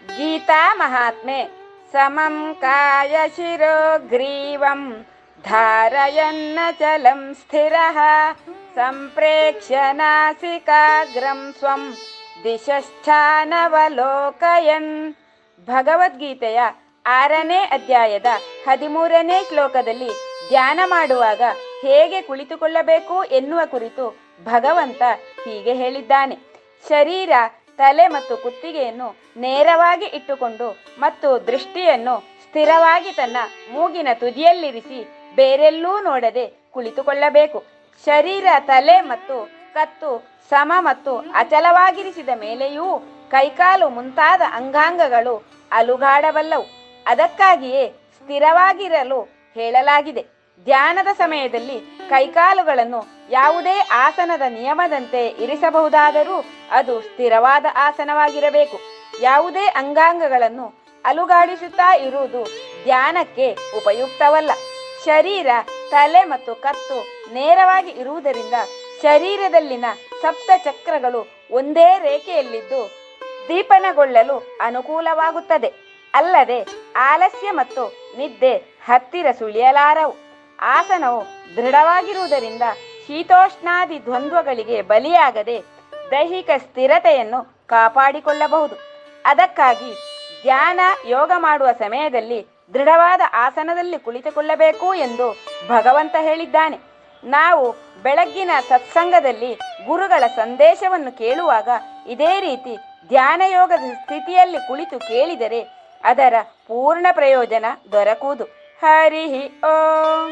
ಗೀತಾ ಮಹಾತ್ಮೆ ಸಮಂ ಕಾಯ ಶಿರೋ ಗ್ರೀವಂ ಧಾರಯನ್ನಚಲಂ ಸ್ಥಿರಃ ಸಂಪ್ರೇಕ್ಷ್ಯ ನಾಸಿಕಾಗ್ರಂ ಸ್ವಂ ದಿಶಶ್ಚಾನವಲೋಕಯನ್. ಭಗವದ್ಗೀತೆಯ 6ನೇ ಅಧ್ಯಾಯದ 13ನೇ ಶ್ಲೋಕದಲ್ಲಿ ಧ್ಯಾನ ಮಾಡುವಾಗ ಹೇಗೆ ಕುಳಿತುಕೊಳ್ಳಬೇಕು ಎನ್ನುವ ಕುರಿತು ಭಗವಂತ ಹೀಗೆ ಹೇಳಿದ್ದಾನೆ. ಶರೀರ, ತಲೆ ಮತ್ತು ಕುತ್ತಿಗೆಯನ್ನು ನೇರವಾಗಿ ಇಟ್ಟುಕೊಂಡು ಮತ್ತು ದೃಷ್ಟಿಯನ್ನು ಸ್ಥಿರವಾಗಿ ತನ್ನ ಮೂಗಿನ ತುದಿಯಲ್ಲಿರಿಸಿ ಬೇರೆಲ್ಲೂ ನೋಡದೆ ಕುಳಿತುಕೊಳ್ಳಬೇಕು. ಶರೀರ, ತಲೆ ಮತ್ತು ಕತ್ತು ಸಮ ಮತ್ತು ಅಚಲವಾಗಿರಿಸಿದ ಮೇಲೆಯೂ ಕೈಕಾಲು ಮುಂತಾದ ಅಂಗಾಂಗಗಳು ಅಲುಗಾಡಬಲ್ಲವು. ಅದಕ್ಕಾಗಿಯೇ ಸ್ಥಿರವಾಗಿರಲು ಹೇಳಲಾಗಿದೆ. ಧ್ಯಾನದ ಸಮಯದಲ್ಲಿ ಕೈಕಾಲುಗಳನ್ನು ಯಾವುದೇ ಆಸನದ ನಿಯಮದಂತೆ ಇರಿಸಬಹುದಾದರೂ ಅದು ಸ್ಥಿರವಾದ ಆಸನವಾಗಿರಬೇಕು. ಯಾವುದೇ ಅಂಗಾಂಗಗಳನ್ನು ಅಲುಗಾಡಿಸುತ್ತಾ ಇರುವುದು ಧ್ಯಾನಕ್ಕೆ ಉಪಯುಕ್ತವಲ್ಲ. ಶರೀರ, ತಲೆ ಮತ್ತು ಕತ್ತು ನೇರವಾಗಿ ಇರುವುದರಿಂದ ಶರೀರದಲ್ಲಿನ ಸಪ್ತ ಚಕ್ರಗಳು ಒಂದೇ ರೇಖೆಯಲ್ಲಿದ್ದು ದೀಪನಗೊಳ್ಳಲು ಅನುಕೂಲವಾಗುತ್ತದೆ. ಅಲ್ಲದೆ ಆಲಸ್ಯ ಮತ್ತು ನಿದ್ದೆ ಹತ್ತಿರ ಸುಳಿಯಲಾರವು. ಆಸನವು ದೃಢವಾಗಿರುವುದರಿಂದ ಶೀತೋಷ್ಣಾದಿ ದ್ವಂದ್ವಗಳಿಗೆ ಬಲಿಯಾಗದೆ ದೈಹಿಕ ಸ್ಥಿರತೆಯನ್ನು ಕಾಪಾಡಿಕೊಳ್ಳಬಹುದು. ಅದಕ್ಕಾಗಿ ಧ್ಯಾನ, ಯೋಗ ಮಾಡುವ ಸಮಯದಲ್ಲಿ ದೃಢವಾದ ಆಸನದಲ್ಲಿ ಕುಳಿತುಕೊಳ್ಳಬೇಕು ಎಂದು ಭಗವಂತ ಹೇಳಿದ್ದಾನೆ. ನಾವು ಬೆಳಗ್ಗಿನ ಸತ್ಸಂಗದಲ್ಲಿ ಗುರುಗಳ ಸಂದೇಶವನ್ನು ಕೇಳುವಾಗ ಇದೇ ರೀತಿ ಧ್ಯಾನ ಯೋಗದ ಸ್ಥಿತಿಯಲ್ಲಿ ಕುಳಿತು ಕೇಳಿದರೆ ಅದರ ಪೂರ್ಣ ಪ್ರಯೋಜನ ದೊರಕುವುದು. ಹರಿ ಓಂ.